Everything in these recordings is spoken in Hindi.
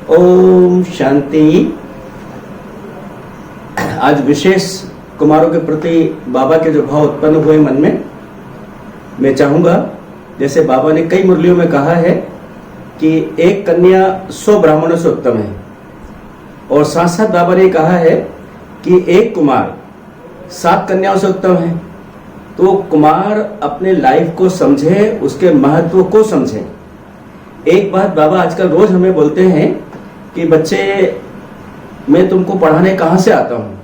ओम शांति। आज विशेष कुमारों के प्रति बाबा के जो भाव उत्पन्न हुए मन में, मैं चाहूंगा जैसे बाबा ने कई मुरलियों में कहा है कि एक कन्या 100 ब्राह्मणों से उत्तम है, और साथ साथ बाबा ने कहा है कि एक कुमार 7 कन्याओं से उत्तम है। तो कुमार अपने लाइफ को समझे, उसके महत्व को समझे। एक बात बाबा आजकल रोज हमें बोलते हैं कि बच्चे, मैं तुमको पढ़ाने कहाँ से आता हूँ।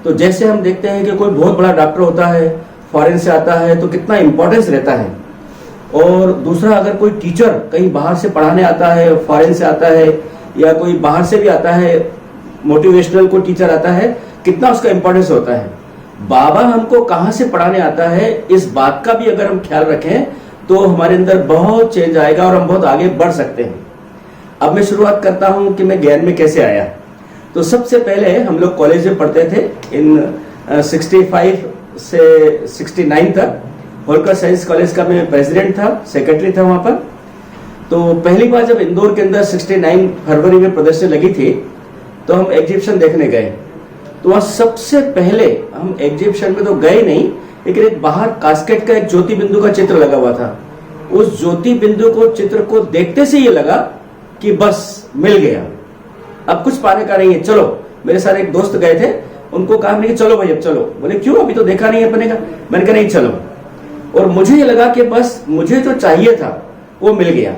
तो जैसे हम देखते हैं कि कोई बहुत बड़ा डॉक्टर होता है, फॉरेन से आता है, तो कितना इंपॉर्टेंस रहता है। और दूसरा, अगर कोई टीचर कहीं बाहर से पढ़ाने आता है, फॉरेन से आता है, या कोई बाहर से भी आता है, मोटिवेशनल कोई टीचर आता है, कितना उसका इंपॉर्टेंस होता है। बाबा हमको कहाँ से पढ़ाने आता है, इस बात का भी अगर हम ख्याल रखें तो हमारे अंदर बहुत चेंज आएगा और हम बहुत आगे बढ़ सकते हैं। अब मैं शुरुआत करता हूं कि मैं ज्ञान में कैसे आया। तो सबसे पहले हम लोग कॉलेज में पढ़ते थे इन 65 से 69 तक। होलकर साइंस कॉलेज का मैं प्रेसिडेंट था, सेक्रेटरी था वहां पर। तो पहली बार जब इंदौर के अंदर 69 फरवरी में प्रदर्शनी लगी थी, तो हम एग्जीबिशन देखने गए। तो वहां सबसे पहले हम एग्जीबिशन में तो गए नहीं, लेकिन एक बाहर कास्केट का एक ज्योति बिंदु का चित्र लगा हुआ था। उस ज्योति बिंदु को चित्र को देखते से ये लगा कि बस मिल गया, अब कुछ पाने का नहीं है, चलो। मेरे साथ एक दोस्त गए थे, उनको कहा नहीं कि चलो भाई अब चलो। बोले क्यों, अभी तो देखा नहीं है अपने का। मैंने कहा नहीं चलो। और मुझे ये लगा कि बस मुझे जो चाहिए था वो मिल गया।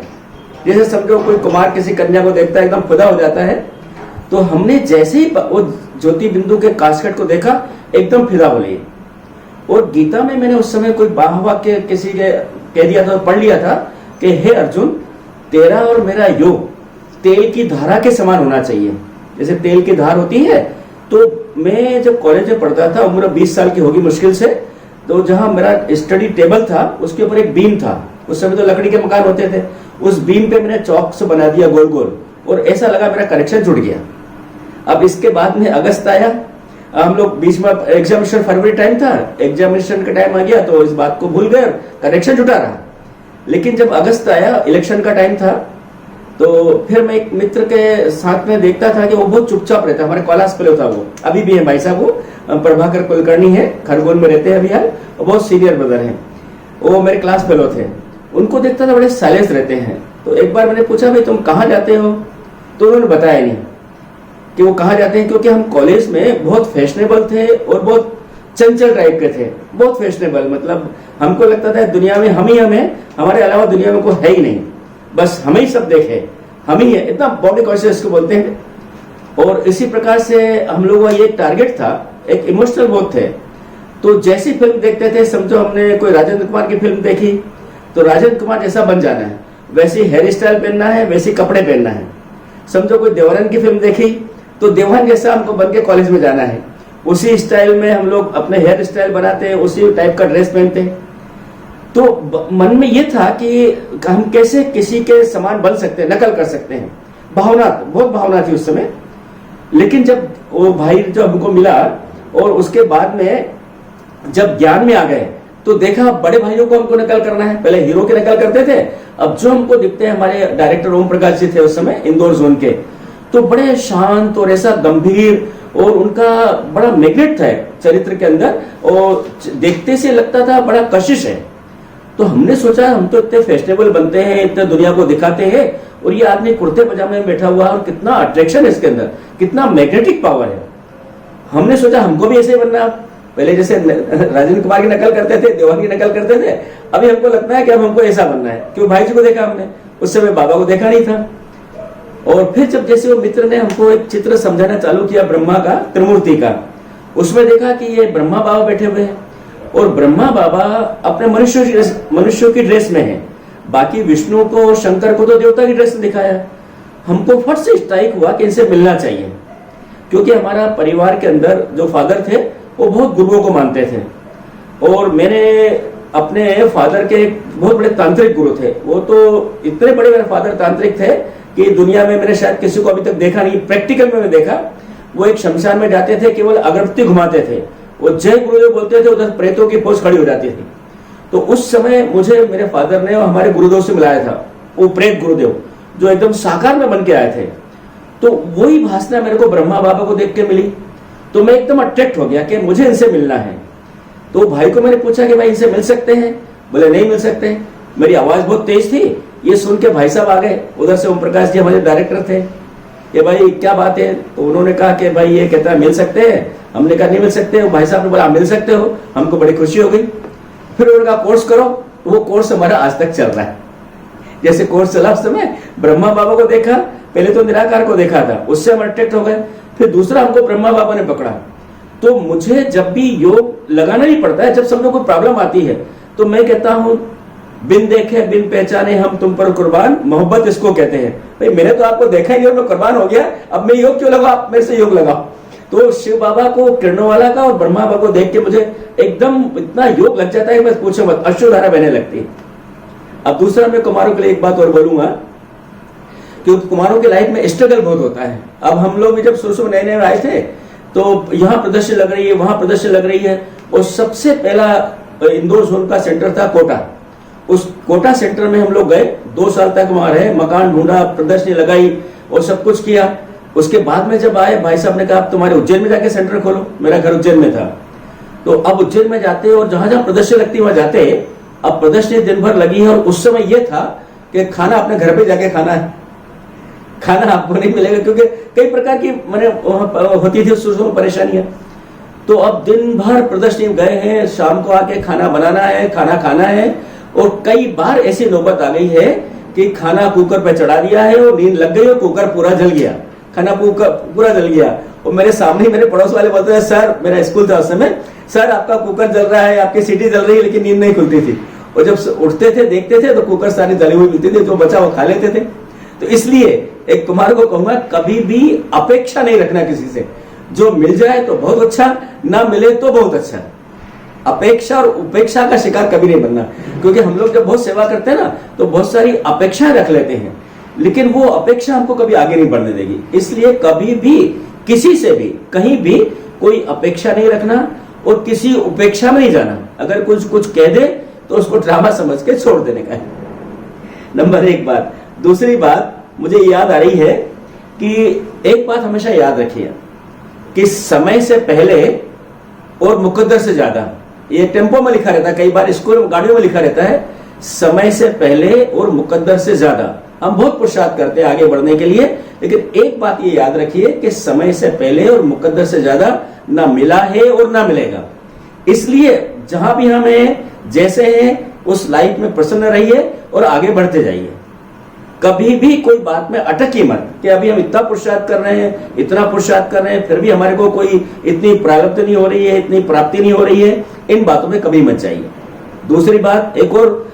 जैसे समझो कोई कुमार किसी कन्या को देखता है, एकदम खुदा हो जाता है। तो हमने जैसे ही वो ज्योति बिंदु के कास्केट को देखा, एकदम फिदा हो लिए। और गीता में मैंने उस समय कोई वाक्य किसी के कह दिया था, पढ़ लिया था कि हे अर्जुन, तेरा और मेरा योग तेल की धारा के समान होना चाहिए। जैसे तेल की धार होती है। तो मैं जब कॉलेज में पढ़ता था, उम्र 20 साल की होगी मुश्किल से, तो जहां मेरा स्टडी टेबल था उसके ऊपर एक बीम था। उस समय तो लकड़ी के मकान होते थे। उस बीम पे मैंने चौक से बना दिया गोल गोल, और ऐसा लगा मेरा कनेक्शन जुड़ गया। अब इसके बाद में अगस्त आया, हम लोग बीच में एग्जामिनेशन फरवरी टाइम था, एग्जामिनेशन का टाइम आ गया तो इस बात को भूल गए, कनेक्शन जुटा रहा। लेकिन जब अगस्त आया, इलेक्शन का टाइम था, तो फिर मैं एक मित्र के साथ में देखता था कि वो बहुत चुपचाप रहता, हमारे क्लास फेलो था वो, अभी भी है भाई साहब, वो प्रभाकर कुलकर्णी है, खरगोन में रहते हैं अभी हाल, बहुत सीनियर ब्रदर हैं। वो मेरे क्लास फेलो थे। उनको देखता था बड़े साइलेंस रहते हैं। तो एक बार मैंने पूछा भाई तुम कहाँ जाते हो, तो उन्होंने बताया नहीं कि वो कहाँ जाते हैं, क्योंकि हम कॉलेज में बहुत फैशनेबल थे और बहुत चंचल टाइप के थे। बहुत फैशनेबल, मतलब हमको लगता था दुनिया में हम ही हम हैं, हमारे अलावा दुनिया में कोई है ही नहीं, बस हम ही सब देखे, हम ही है, इतना बॉडी कॉन्शियस को बोलते हैं। और इसी प्रकार से हम लोगों का ये टारगेट था, एक इमोशनल बहुत थे। तो जैसी फिल्म देखते थे, समझो हमने कोई राजेंद्र कुमार की फिल्म देखी, तो राजेंद्र कुमार जैसा बन जाना है, वैसी हेयर स्टाइल पहनना है, वैसे कपड़े पहनना है। समझो कोई देवानंद की फिल्म देखी, तो देवान जैसा हमको बन के कॉलेज में जाना है। उसी स्टाइल में हम लोग अपने हेयर स्टाइल बनाते हैं, उसी टाइप का ड्रेस पहनते हैं। तो मन में ये था कि हम कैसे किसी के समान बन सकते हैं, नकल कर सकते हैं। भावना, बहुत भावना थी उस समय। लेकिन जब वो भाई जो हमको मिला, और उसके बाद में जब ज्ञान में आ गए, तो देखा बड़े भाइयों को हमको नकल करना है। पहले हीरो की नकल करते थे, अब जो हमको दिखते हैं, हमारे डायरेक्टर ओम प्रकाश जी थे उस समय इंदौर जोन के, तो बड़े शांत और ऐसा गंभीर, और उनका बड़ा मैग्नेट था चरित्र के अंदर, और देखते से लगता था बड़ा कशिश है। तो हमने सोचा हम तो इतने फैशनेबल बनते हैं, इतने दुनिया को दिखाते हैं, और ये आदमी कुर्ते पजामे में बैठा हुआ, और कितना अट्रैक्शन है इसके अंदर, कितना मैग्नेटिक पावर है। हमने सोचा हमको भी ऐसे बनना। पहले जैसे राजेंद्र कुमार की नकल करते थे, देवान की नकल करते थे, अभी हमको लगता है कि अब हमको ऐसा बनना है। क्यों, भाई जी को देखा हमने, उस समय बाबा को देखा नहीं था। और फिर जब जैसे वो मित्र ने हमको एक चित्र समझाना चालू किया ब्रह्मा का, त्रिमूर्ति का, उसमें देखा कि ये ब्रह्मा बाबा बैठे हुए हैं, और ब्रह्मा बाबा अपने मनुष्यों की ड्रेस में है, बाकी विष्णु को और शंकर को तो देवता की ड्रेस में दिखाया। हमको फट से स्ट्राइक हुआ कि इनसे मिलना चाहिए, क्योंकि हमारा परिवार के अंदर जो फादर थे वो बहुत गुरुओं को मानते थे। और मैंने अपने फादर के बहुत बड़े तांत्रिक गुरु थे। वो तो इतने बड़े मेरे फादर तांत्रिक थे कि दुनिया में मैंने शायद किसी को अभी तक देखा नहीं। प्रैक्टिकल में मैं देखा, वो एक शमशान में जाते थे, केवल अगरबत्ती घुमाते थे, वो जय गुरुदेव बोलते थे, उधर प्रेतों की फौज खड़ी हो जाती थी। तो उस समय मुझे मेरे फादर ने हमारे गुरुदेव से मिलाया था, वो प्रेत गुरुदेव जो एकदम साकार में बन के आए थे। तो वही भासना मेरे को ब्रह्मा बाबा को देख के मिली, तो मैं एकदम अट्रैक्ट हो गया कि मुझे इनसे मिलना है। तो भाई को मैंने पूछा कि भाई इनसे मिल सकते हैं? बोले नहीं मिल सकते। मेरी आवाज बहुत तेज थी, ये सुन के भाई साहब आ गए, उधर से ओम प्रकाश जी हमारे डायरेक्टर थे, कि भाई क्या बात है? तो उन्होंने कहा कि भाई ये कहता है मिल सकते हैं। हमने कहा नहीं मिल सकते। भाई साहब ने बोला मिल सकते हो। हमको बड़ी खुशी हो गई। फिर उन्होंने कहा कोर्स करो। वो कोर्स हमारा आज तक चल रहा है। जैसे कोर्स चला उस समय ब्रह्मा बाबा को देखा, पहले तो निराकार को देखा था, उससे हम अट्रैक्ट हो गए। फिर दूसरा हमको ब्रह्मा बाबा ने पकड़ा। तो मुझे जब भी योग लगाना नहीं पड़ता है, जब समझो कोई प्रॉब्लम आती है, तो मैं कहता हूं बिन देखे बिन पहचाने हम तुम पर कुर्बान, मोहब्बत इसको कहते हैं। भाई मैंने तो आपको देखा ही नहीं और मैं कुर्बान हो गया, अब मैं योग क्यों लगाऊं? आप मेरे से योग लगाओ। तो शिव बाबा को, किरणोवाला का और ब्रह्मा बाबा को देख के मुझे एकदम इतना योग लग जाता है, बस पूछो मत, अश्रुधारा बहने लगती है। अब दूसरा मैं कुमारों के लिए एक बात और बोलूंगा कि कुमारों की लाइफ में स्ट्रगल बहुत होता है। अब हम लोग भी जब शुरू नए नए आए थे, तो यहाँ प्रदर्शन लग रही है, वहां प्रदर्शन लग रही है, और सबसे पहला इंदौर जोन का सेंटर था कोटा। उस कोटा सेंटर में हम लोग गए, 2 साल तक वहां रहे, मकान ढूंढा, प्रदर्शनी लगाई और सब कुछ किया। उसके बाद में जब आए, भाई साहब ने कहा तुम्हारे उज्जैन में जाके सेंटर खोलो। मेरा घर उज्जैन में था। तो अब उज्जैन में जाते और जहां जहां प्रदर्शनी लगती वहां जाते। अब प्रदर्शनी दिन भर लगी है और उस समय यह था कि खाना अपने घर पे जाके खाना है, खाना आपको नहीं मिलेगा, क्योंकि कई प्रकार की मैंने होती थी शुरू में परेशानियां। तो अब दिन भर प्रदर्शनी गए हैं, शाम को आके खाना बनाना है, खाना खाना है। और कई बार ऐसी नौबत आ गई है कि खाना कुकर पे चढ़ा दिया है और नींद लग गई और कुकर पूरा जल गया, खाना पूरा जल गया। और मेरे सामने मेरे पड़ोस वाले बोलते हैं सर, मेरा स्कूल था उस समय, सर आपका कुकर जल रहा है, आपकी सीटी जल रही है, लेकिन नींद नहीं खुलती थी। और जब उठते थे देखते थे तो कुकर सारी जली हुई मिलती थी, जो बचा वो खा लेते थे। तो इसलिए एक कुमार को कहूंगा कभी भी अपेक्षा नहीं रखना किसी से। जो मिल जाए तो बहुत अच्छा, ना मिले तो बहुत अच्छा। अपेक्षा और उपेक्षा का शिकार कभी नहीं बनना, क्योंकि हम लोग जब बहुत सेवा करते हैं ना, तो बहुत सारी अपेक्षाएं रख लेते हैं, लेकिन वो अपेक्षा हमको कभी आगे नहीं बढ़ने देगी। इसलिए कभी भी किसी से भी कहीं भी कोई अपेक्षा नहीं रखना और किसी उपेक्षा में नहीं जाना। अगर कुछ कह दे तो उसको ड्रामा समझ के छोड़ देने का है, नंबर 1 बात। दूसरी बात मुझे याद आ रही है कि एक बात हमेशा याद रखिए कि समय से पहले और मुकद्दर से ज्यादा, ये टेम्पो में लिखा रहता है, कई बार स्कूल गाड़ियों में लिखा रहता है, समय से पहले और मुकद्दर से ज्यादा। हम बहुत पुरुषार्थ करते हैं आगे बढ़ने के लिए, लेकिन एक बात ये याद रखिए कि समय से पहले और मुकद्दर से ज्यादा ना मिला है और ना मिलेगा। इसलिए जहां भी हम हैं, जैसे हैं, उस लाइफ में प्रसन्न रहिए और आगे बढ़ते जाइए। कभी भी कोई बात में अटकिए मत कि अभी हम इतना पुरुषार्थ कर रहे हैं, इतना पुरुषार्थ कर रहे हैं, फिर भी हमारे को कोई इतनी प्राप्ति नहीं हो रही है, इतनी प्राप्ति नहीं हो रही है। इन बातों में कभी मत जाइए। दूसरी बात, एक और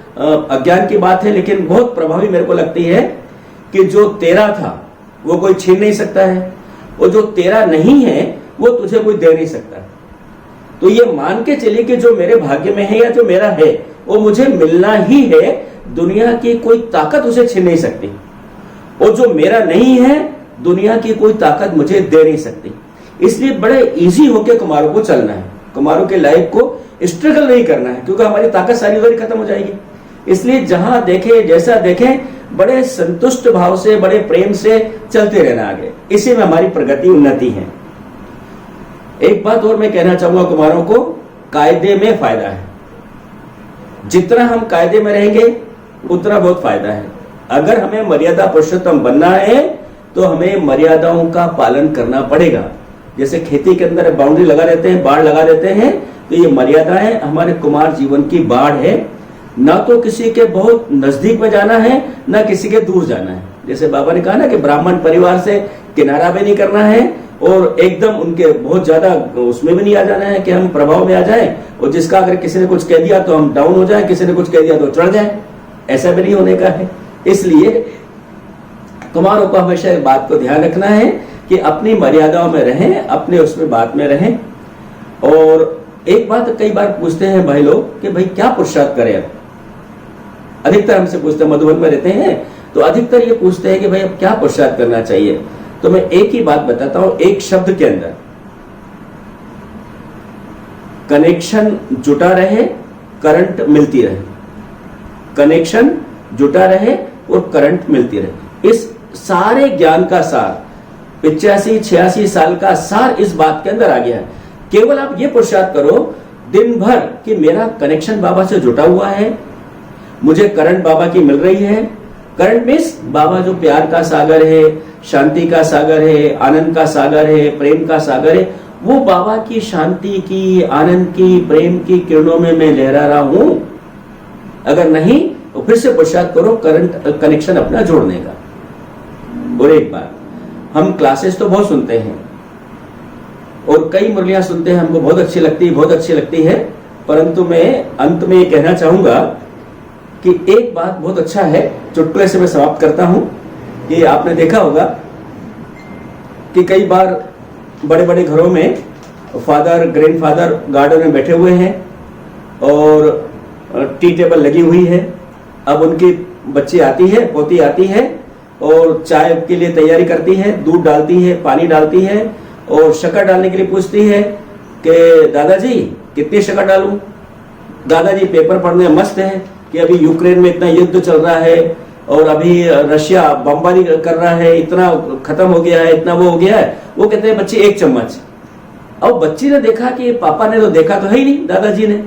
अज्ञान की बात है, लेकिन बहुत प्रभावी मेरे को लगती है कि जो तेरा था वो कोई छीन नहीं सकता है, और जो तेरा नहीं है वो तुझे कोई दे नहीं सकता। तो ये मान के चलिए कि जो मेरे भाग्य में है या जो मेरा है वो मुझे मिलना ही है, दुनिया की कोई ताकत उसे छीन नहीं सकती। और जो मेरा नहीं है, दुनिया की कोई ताकत मुझे दे नहीं सकती। इसलिए बड़े इजी होके कुमारों को चलना है, कुमारों के लाइफ को स्ट्रगल नहीं करना है, क्योंकि हमारी ताकत सारी उधर खत्म हो जाएगी। इसलिए जहां देखे जैसा देखें, बड़े संतुष्ट भाव से, बड़े प्रेम से चलते रहना आगे, इसी में हमारी प्रगति उन्नति है। एक बात और मैं कहना चाहूंगा कुमारों को, कायदे में फायदा है। जितना हम कायदे में रहेंगे उतना बहुत फायदा है। अगर हमें मर्यादा पुरुषोत्तम बनना है तो हमें मर्यादाओं का पालन करना पड़ेगा। जैसे खेती के अंदर बाउंड्री लगा देते हैं, बाढ़ लगा देते हैं, तो ये मर्यादाएं हमारे कुमार जीवन की बाढ़ है। ना तो किसी के बहुत नजदीक में जाना है, ना किसी के दूर जाना है। जैसे बाबा ने कहा ना कि ब्राह्मण परिवार से किनारा भी नहीं करना है, और एकदम उनके बहुत ज्यादा उसमें भी नहीं आ जाना है कि हम प्रभाव में आ जाएं, और जिसका अगर किसी ने कुछ कह दिया तो हम डाउन हो जाएं, किसी ने कुछ कह दिया तो चढ़ जाएं। ऐसा भी नहीं होने का है। इसलिए कुमारों को हमेशा एक बात को ध्यान रखना है कि अपनी मर्यादाओं में रहें, अपने उसमें बात में रहें। और एक बात कई बार पूछते हैं भाई लोग कि भाई क्या पुरुषार्थ करें। अब अधिकतर हमसे पूछते हैं, मधुबन में रहते हैं तो अधिकतर ये पूछते हैं कि भाई अब क्या पुरुषार्थ करना चाहिए। तो मैं एक ही बात बताता हूं, एक शब्द के अंदर, कनेक्शन जुटा रहे, करंट मिलती रहे। कनेक्शन जुटा रहे और करंट मिलती रहे। इस सारे ज्ञान का सार 85-86 साल का सार इस बात के अंदर आ गया है। केवल आप ये पुरुषार्थ करो दिन भर कि मेरा कनेक्शन बाबा से जुटा हुआ है, मुझे करंट बाबा की मिल रही है। करंट मीन्स बाबा जो प्यार का सागर है, शांति का सागर है, आनंद का सागर है, प्रेम का सागर है, वो बाबा की शांति की, आनंद की, प्रेम की किरणों में मैं लहरा रहा हूं। अगर नहीं तो फिर से पुरुषार्थ करो करंट कनेक्शन अपना जोड़ने का। और एक बार हम क्लासेस तो बहुत सुनते हैं और कई मुरलियां सुनते हैं, हमको बहुत अच्छी लगती है, परंतु मैं अंत में ये कहना चाहूंगा कि एक बात बहुत अच्छा है, चुटकुले से मैं समाप्त करता हूं कि आपने देखा होगा कि कई बार बड़े बड़े घरों में फादर ग्रैंडफादर गार्डन में बैठे हुए हैं और टी टेबल लगी हुई है। अब उनकी बच्ची आती है, पोती आती है और चाय के लिए तैयारी करती है, दूध डालती है, पानी डालती है और शक्कर डालने के लिए पूछती है कि दादाजी कितनी शक्कर डालूं। दादाजी पेपर पढ़ने मस्त है कि अभी यूक्रेन में इतना युद्ध चल रहा है और अभी रशिया बमबारी कर रहा है, इतना खत्म हो गया है, इतना वो हो गया है। वो कहते हैं बच्ची 1 चम्मच। अब बच्ची ने देखा कि पापा ने तो देखा तो है ही नहीं, दादाजी ने।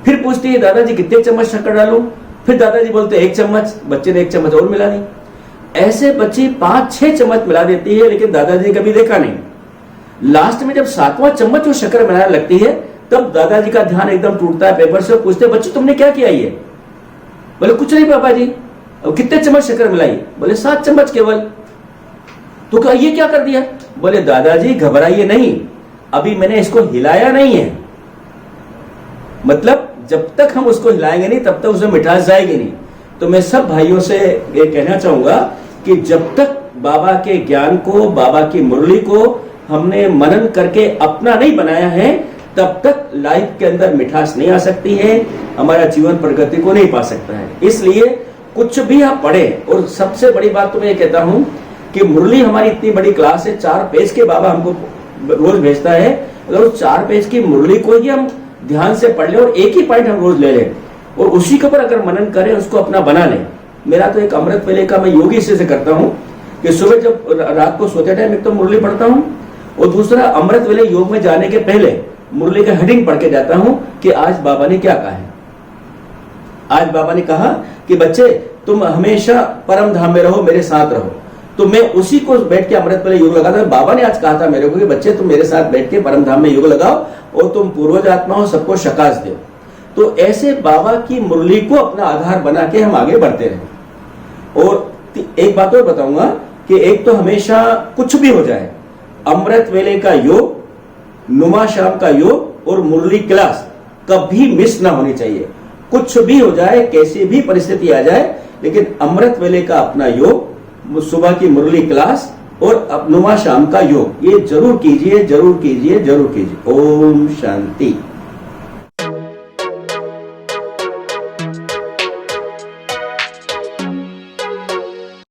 फिर पूछती है दादाजी कितने चम्मच शक्कर डालूं। फिर दादाजी बोलते 1 चम्मच। बच्चे ने 1 चम्मच और मिला दी। ऐसे बच्ची 5-6 चम्मच मिला देती है, लेकिन दादाजी ने कभी देखा नहीं। लास्ट में जब 7वां चम्मच वो शक्कर मिलाने लगती है, तब दादाजी का ध्यान एकदम टूटता है पेपर से। पूछते बच्चों तुमने क्या किया ये? बोले कुछ नहीं पापा जी। अब कितने चम्मच शक्कर मिलाई? बोले 7 चम्मच केवल। तो क्या ये क्या कर दिया? बोले दादाजी घबराइए नहीं, अभी मैंने इसको हिलाया नहीं है। मतलब जब तक हम उसको हिलाएंगे नहीं तब तक उसमें मिठास जाएगी नहीं। तो मैं सब भाइयों से ये कहना चाहूंगा कि जब तक बाबा के ज्ञान को, बाबा की मुरली को हमने मनन करके अपना नहीं बनाया है, तब तक लाइफ के अंदर मिठास नहीं आ सकती है, हमारा जीवन प्रगति को नहीं पा सकता है। इसलिए कुछ भी आप पढ़े, और सबसे बड़ी बात तो मैं ये कहता हूं कि मुरली हमारी इतनी बड़ी क्लास है, 4 पेज के बाबा हमको रोज भेजता है। अगर उस 4 पेज की मुरली को ही हम ध्यान से पढ़ ले और एक ही पॉइंट हम रोज ले लें और उसी के ऊपर अगर मनन करें, उसको अपना बना लें। मेरा तो एक अमृत वेले का मैं योगी से करता हूं कि सुबह जब रात को सोते टाइम एक तो मुरली पढ़ता हूं और दूसरा अमृत वेले योग में जाने के पहले मुरली का हेडिंग पढ़ के जाता हूं कि आज बाबा ने क्या कहा है। आज बाबा ने कहा कि बच्चे तुम हमेशा परम धाम में रहो, मेरे साथ रहो। तो मैं उसी को बैठ के अमृत वेले योग लगाता हूं। बाबा ने आज कहा था मेरे को कि बच्चे तुम मेरे साथ बैठ के परम धाम में योग लगाओ और तुम पूर्वज आत्माओं सबको शकाश दो। तो ऐसे बाबा की मुरली को अपना आधार बना के हम आगे बढ़ते रहे। और एक बात और बताऊंगा कि एक तो हमेशा कुछ भी हो जाए, अमृत वेले का योग, नुमा शाम का योग और मुरली क्लास कभी मिस ना होनी चाहिए। कुछ भी हो जाए, कैसी भी परिस्थिति आ जाए, लेकिन अमृत वेले का अपना योग, सुबह की मुरली क्लास और नुमा शाम का योग, ये जरूर कीजिए, जरूर कीजिए, जरूर कीजिए। ओम शांति।